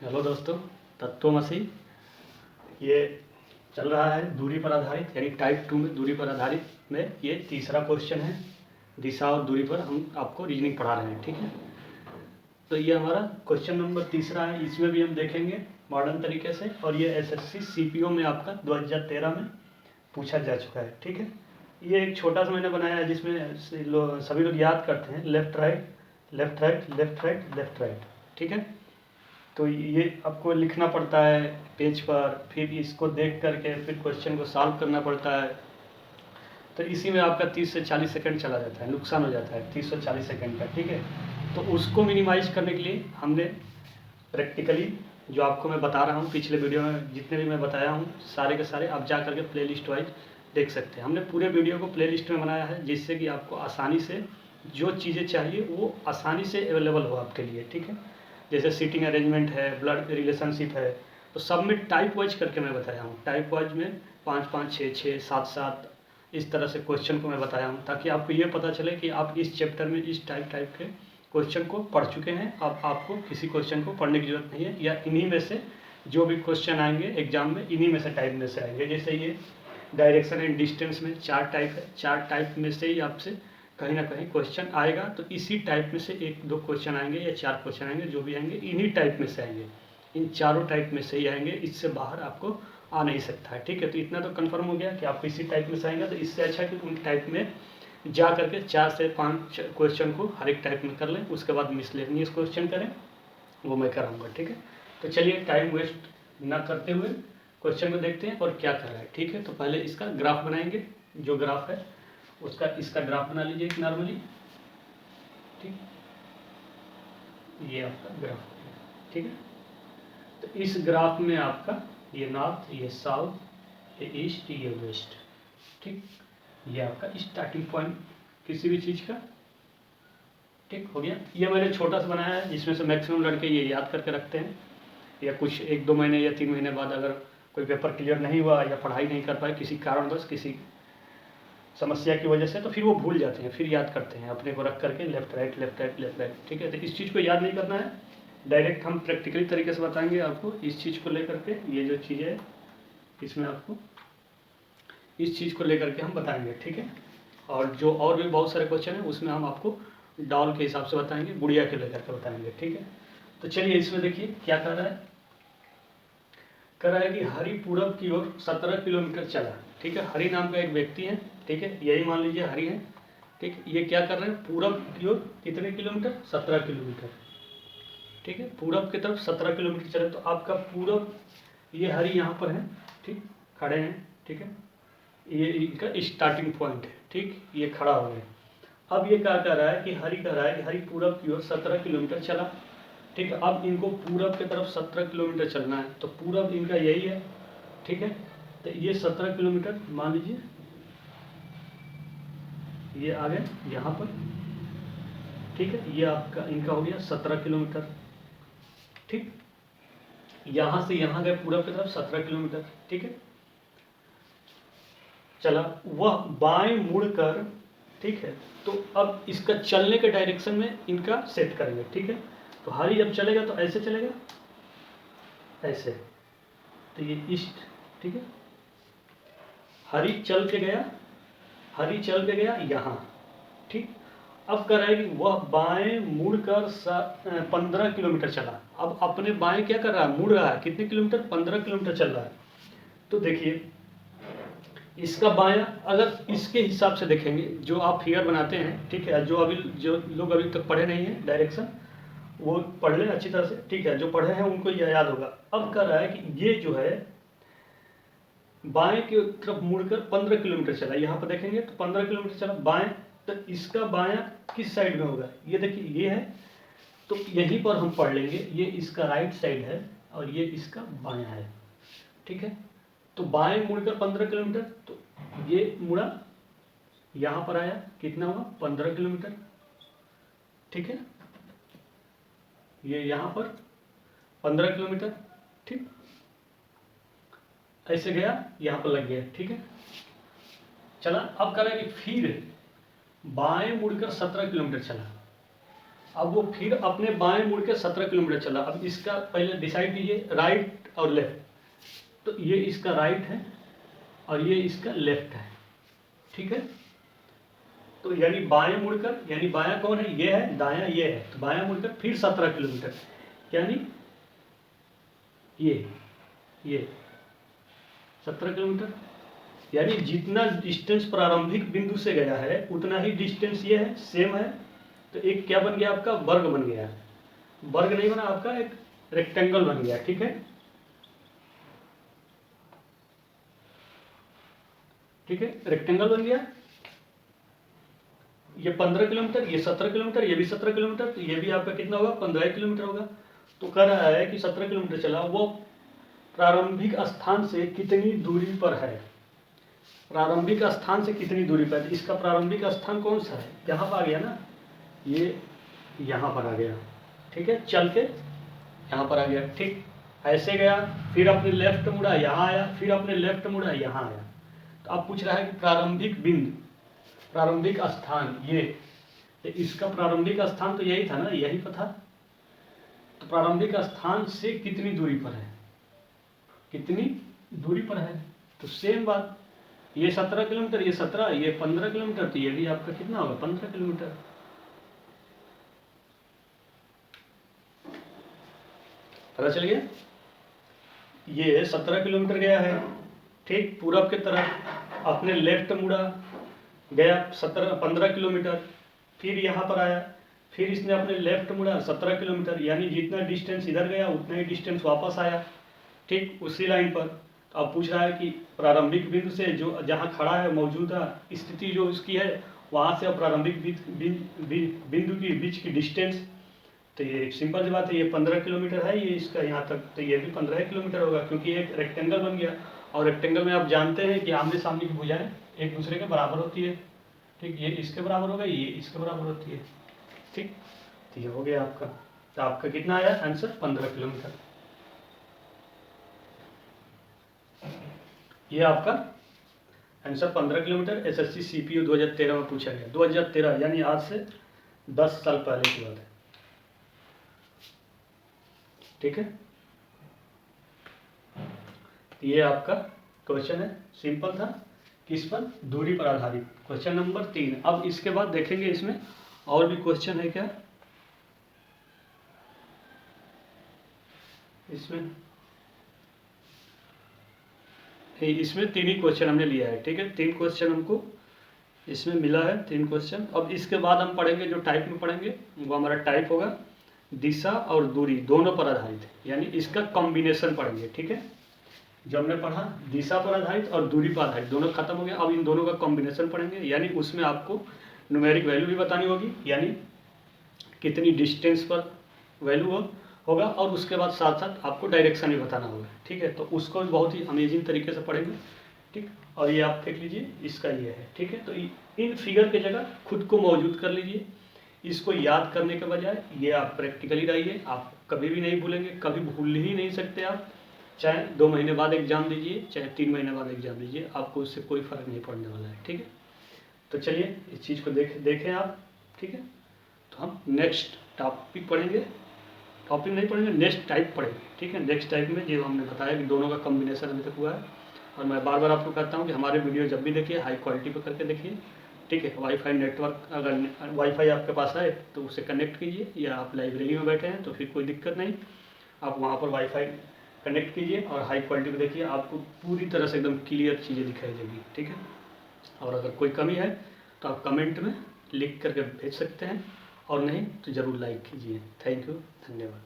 Hello दोस्तों, तत्वमसी ये चल रहा है दूरी पर आधारित यानी टाइप 2 में दूरी पर आधारित में ये तीसरा क्वेश्चन है। दिशा और दूरी पर हम आपको रीजनिंग पढ़ा रहे हैं, ठीक है। तो ये हमारा क्वेश्चन नंबर तीसरा है। इसमें भी हम देखेंगे मॉडर्न तरीके से, और ये एसएससी सीपीओ में आपका 2013 में पूछा जा चुका है, ठीक है। ये एक छोटा सा मैंने बनाया है जिसमें सभी लोग याद करते हैं left right left right left right left right, ठीक है। तो ये आपको लिखना पड़ता है पेज पर, फिर इसको देख करके फिर क्वेश्चन को सॉल्व करना पड़ता है। तो इसी में आपका 30 से 40 सेकंड चला जाता है, नुकसान हो जाता है 30 से 40 सेकंड का, ठीक है। तो उसको मिनिमाइज करने के लिए हमने प्रैक्टिकली जो आपको मैं बता रहा हूँ, पिछले वीडियो में जितने भी मैं बताया हूँ सारे के सारे आप जा करके प्ले लिस्ट वाइज देख सकते हैं। हमने पूरे वीडियो को प्ले लिस्ट में बनाया है जिससे कि आपको आसानी से जो चीज़ें चाहिए वो आसानी से अवेलेबल हो आपके लिए, ठीक है। जैसे सीटिंग अरेंजमेंट है, ब्लड रिलेशनशिप है, तो सब में टाइप वाइज करके मैं बताया हूँ। टाइप वाइज में 5 5 6 6 7 7 इस तरह से क्वेश्चन को मैं बताया हूँ, ताकि आपको ये पता चले कि आप इस चैप्टर में इस टाइप के क्वेश्चन को पढ़ चुके हैं। अब आपको किसी क्वेश्चन को पढ़ने की जरूरत नहीं है, या इन्हीं में से जो भी क्वेश्चन आएंगे एग्जाम में इन्हीं में से टाइप में से आएंगे। जैसे ये डायरेक्शन एंड डिस्टेंस में 4 टाइप है, 4 टाइप में से ही आपसे कहीं ना कहीं क्वेश्चन आएगा। तो इसी टाइप में से 1-2 क्वेश्चन आएंगे या 4 क्वेश्चन आएंगे, जो भी आएंगे इन्हीं टाइप में से आएंगे, इन चारों टाइप में से ही आएंगे। इससे बाहर आपको आ नहीं सकता है, ठीक है। तो इतना तो कंफर्म हो गया कि आपको इसी टाइप में से आएंगे। तो इससे अच्छा कि उन टाइप में जा करके 4 से 5 क्वेश्चन को हर एक टाइप में कर लें, उसके बाद मिसलेनियस क्वेश्चन करें, वो मैं कराऊंगा, ठीक है। तो चलिए टाइम वेस्ट ना करते हुए क्वेश्चन को देखते हैं और क्या कर रहा है, ठीक है। तो पहले इसका ग्राफ बनाएंगे। जो ग्राफ है उसका इसका ग्राफ बना लीजिए एक नॉर्मली, ठीक। ये आपका ग्राफ है, ठीक है। तो इस ग्राफ में आपका ये नॉर्थ, ये साउथ, ये ईस्ट, ये वेस्ट, ठीक। ये आपका स्टार्टिंग पॉइंट किसी भी चीज़ का, ठीक हो गया। ये मैंने छोटा सा बनाया है जिसमें से मैक्सिमम लड़के ये याद करके रखते हैं, या कुछ 1-2 महीने या 3 महीने बाद अगर कोई पेपर क्लियर नहीं हुआ या पढ़ाई नहीं कर पाए किसी कारणवश, किसी समस्या की वजह से, तो फिर वो भूल जाते हैं, फिर याद करते हैं अपने को रख करके left right left right left right, ठीक है। तो इस चीज़ को याद नहीं करना है, डायरेक्ट हम प्रैक्टिकली तरीके से बताएंगे आपको इस चीज़ को लेकर के। ये जो चीज़ है इसमें आपको इस चीज़ को लेकर के हम बताएंगे, ठीक है। और जो और भी बहुत सारे क्वेश्चन हैं उसमें हम आपको डॉल के हिसाब से बताएंगे, गुड़िया के लेकर के बताएंगे, ठीक है। तो चलिए इसमें देखिए क्या कर रहा है। कह रहा है कि हरि पूरब की ओर 17 किलोमीटर चला, ठीक है। हरि नाम का एक व्यक्ति है, ठीक है, यही मान लीजिए हरि है, ठीक। ये क्या कर रहे हैं, पूरब की ओर कितने किलोमीटर, 17 किलोमीटर, ठीक है। पूरब की तरफ 17 किलोमीटर चले। तो आपका पूरब, ये हरि यहाँ पर है, ठीक, खड़े हैं, ठीक है। ये इनका स्टार्टिंग पॉइंट है, ठीक, ये खड़ा हो गया। अब ये क्या कह रहा है कि हरि कह रहा है कि हरि पूरब की ओर 17 किलोमीटर चला, ठीक है। अब इनको पूरब की तरफ 17 किलोमीटर चलना है, तो पूरब इनका यही है, ठीक है। तो ये 17 किलोमीटर मान लीजिए, ये आ गए यहाँ पर, ठीक है। ये आपका इनका हो गया 17 किलोमीटर, ठीक। यहाँ से यहाँ गए पूरब की तरफ 17 किलोमीटर, ठीक है। चला, वह बाएं मुड़कर, ठीक है। तो अब इसका चलने के डायरेक्शन में इनका सेट करेंगे, ठीक है। तो हरि जब चलेगा तो ऐसे चलेगा, ऐसे, तो ये ईस्ट, ठीक है। हरि चल के गया, हरि चल के गया यहाँ, ठीक। अब कर रहा है कि वह बाएं मुड़कर 15 किलोमीटर चला। अब अपने बाएं क्या कर रहा है, मुड़ रहा है, कितने किलोमीटर, 15 किलोमीटर चल रहा है। तो देखिए इसका बायां अगर इसके हिसाब से देखेंगे, जो आप फिगर बनाते हैं, ठीक है, जो लोग अभी तक पढ़े नहीं हैं डायरेक्शन, वो पढ़ लें अच्छी तरह से, ठीक है। जो पढ़े हैं उनको यह याद होगा। अब कह रहा है कि ये जो है बाएं की तरफ मुड़कर 15 किलोमीटर चला। यहाँ पर देखेंगे तो 15 किलोमीटर चला बाएं, तो इसका बायां किस साइड में होगा, ये देखिए ये है, तो यहीं पर हम पढ़ लेंगे, ये इसका राइट साइड है और ये इसका बायां है, ठीक है। तो बाएं मुड़कर 15 किलोमीटर, तो ये मुड़ा यहाँ पर आया, कितना हुआ, 15 किलोमीटर, ठीक है। ये यहाँ पर 15 किलोमीटर, ठीक, ऐसे गया, यहाँ पर लग गया, ठीक है। चला, अब कह रहा है कि फिर बाएं मुड़कर 17 किलोमीटर चला। अब वो फिर अपने बाएं मुड़ के 17 किलोमीटर चला। अब इसका पहले डिसाइड कीजिए, राइट और लेफ्ट। तो ये इसका राइट है और ये इसका लेफ्ट है, ठीक है। तो यानी बाएं मुड़कर, यानी बायां कौन है, ये है, दायां ये है, तो बायां मुड़कर फिर 17 किलोमीटर, यानी ये 17 किलोमीटर, यानी जितना डिस्टेंस प्रारंभिक बिंदु से गया है उतना ही डिस्टेंस ये है, सेम है। तो एक क्या बन गया आपका, वर्ग बन गया। वर्ग नहीं बना आपका, एक रेक्टेंगल बन गया, ठीक है। ठीक है, रेक्टेंगल बन गया। ये 15 किलोमीटर, ये 17 किलोमीटर, ये भी 17 किलोमीटर, तो ये भी आपका कितना होगा, 15 किलोमीटर होगा। तो कह रहा है कि 17 किलोमीटर चला, वो प्रारंभिक स्थान से कितनी दूरी पर है। प्रारंभिक स्थान से कितनी दूरी पर है, इसका प्रारंभिक स्थान कौन सा है, यहाँ पर आ गया ना, ये यहाँ पर आ गया, ठीक है, चल के यहाँ पर आ गया, ठीक। ऐसे गया, फिर अपने लेफ्ट मुड़ा, यहाँ आया, फिर अपने लेफ्ट मुड़ा, यहाँ आया। तो अब पूछ रहा है कि प्रारंभिक बिंदु, प्रारंभिक स्थान, ये इसका प्रारंभिक स्थान तो यही था ना, यही पर था। तो प्रारंभिक स्थान से कितनी दूरी पर है, कितनी दूरी पर है। तो सेम बात, ये 17 किलोमीटर, ये 17, ये 15 किलोमीटर, तो ये भी आपका कितना होगा, 15 किलोमीटर। पता चल गया। ये 17 किलोमीटर गया है, ठीक, पूरब के तरफ, अपने लेफ्ट मुड़ा, गया 15 किलोमीटर, फिर यहाँ पर आया, फिर इसने अपने लेफ्ट मुड़ा 17 किलोमीटर, यानी जितना डिस्टेंस इधर गया उतना ही डिस्टेंस वापस आया, ठीक, उसी लाइन पर। तो अब पूछ रहा है कि प्रारंभिक बिंदु से जो जहाँ खड़ा है, मौजूदा स्थिति जो इसकी है, वहाँ से प्रारंभिक बिंदु की बीच की डिस्टेंस। तो ये सिंपल सी बात है, ये 15 किलोमीटर है, ये इसका यहाँ तक, तो ये भी 15 किलोमीटर होगा, क्योंकि एक रेक्टेंगल बन गया। और रेक्टेंगल में आप जानते हैं कि आमने सामने की भुजाएं एक दूसरे के बराबर होती है, ठीक, ये इसके बराबर होगा, ये इसके बराबर होती है, ठीक। तो ये हो गया आपका। तो आपका कितना आया आंसर, 15 किलोमीटर। ये आपका आंसर 15 किलोमीटर एसएससी सीपीयू 2013 में पूछा गया। 2013 यानी आज से 10 साल पहले की बात है, ठीक है। ये आपका क्वेश्चन है, सिंपल था, किस पर, दूरी पर आधारित, क्वेश्चन नंबर 3। अब इसके बाद देखेंगे इसमें और भी क्वेश्चन है क्या, इसमें 3 ही क्वेश्चन हमने लिया है, ठीक है, 3 क्वेश्चन हमको इसमें मिला है, 3 क्वेश्चन। अब इसके बाद हम पढ़ेंगे, जो टाइप में पढ़ेंगे वो हमारा टाइप होगा दिशा और दूरी दोनों पर आधारित, यानी इसका कॉम्बिनेशन पढ़ेंगे, ठीक है। जो हमने पढ़ा दिशा पर आधारित और दूरी पर आधारित दोनों खत्म हो गया, अब इन दोनों का कॉम्बिनेशन पढ़ेंगे, यानी उसमें आपको न्यूमेरिक वैल्यू भी बतानी होगी, यानी कितनी डिस्टेंस पर वैल्यू होगा, और उसके बाद साथ साथ आपको डायरेक्शन भी बताना होगा, ठीक है। तो उसको भी बहुत ही अमेजिंग तरीके से पढ़ेंगे, ठीक। और ये आप देख लीजिए, इसका ये है, ठीक है। तो इन फिगर के जगह खुद को मौजूद कर लीजिए, इसको याद करने के बजाय ये आप प्रैक्टिकली रहिए, आप कभी भी नहीं भूलेंगे, कभी भूल ही नहीं सकते आप, चाहे 2 महीने बाद एग्जाम दीजिए, चाहे 3 महीने बाद एग्जाम दीजिए, आपको उससे कोई फर्क नहीं पड़ने वाला है, ठीक है। तो चलिए इस चीज़ को देखें आप, ठीक है। तो हम नेक्स्ट टॉपिक पढ़ेंगे, टॉपिक नहीं पढ़ेंगे, नेक्स्ट टाइप पढ़ेंगे, ठीक है। नेक्स्ट टाइप में जो हमने बताया कि दोनों का कॉम्बिनेशन अभी तक हुआ है, और मैं बार बार आपको कहता हूँ कि हमारे वीडियो जब भी देखिए हाई क्वालिटी पर करके देखिए, ठीक है। वाईफाई नेटवर्क, अगर वाईफाई आपके पास है तो उसे कनेक्ट कीजिए, या आप लाइब्रेरी में बैठे हैं तो फिर कोई दिक्कत नहीं, आप वहाँ पर वाईफाई कनेक्ट कीजिए और हाई क्वालिटी पे देखिए, आपको पूरी तरह से एकदम क्लियर चीज़ें दिखाई देगी, ठीक है। और अगर कोई कमी है तो आप कमेंट में लिख करके भेज सकते हैं, और नहीं तो ज़रूर लाइक कीजिए। थैंक यू, धन्यवाद।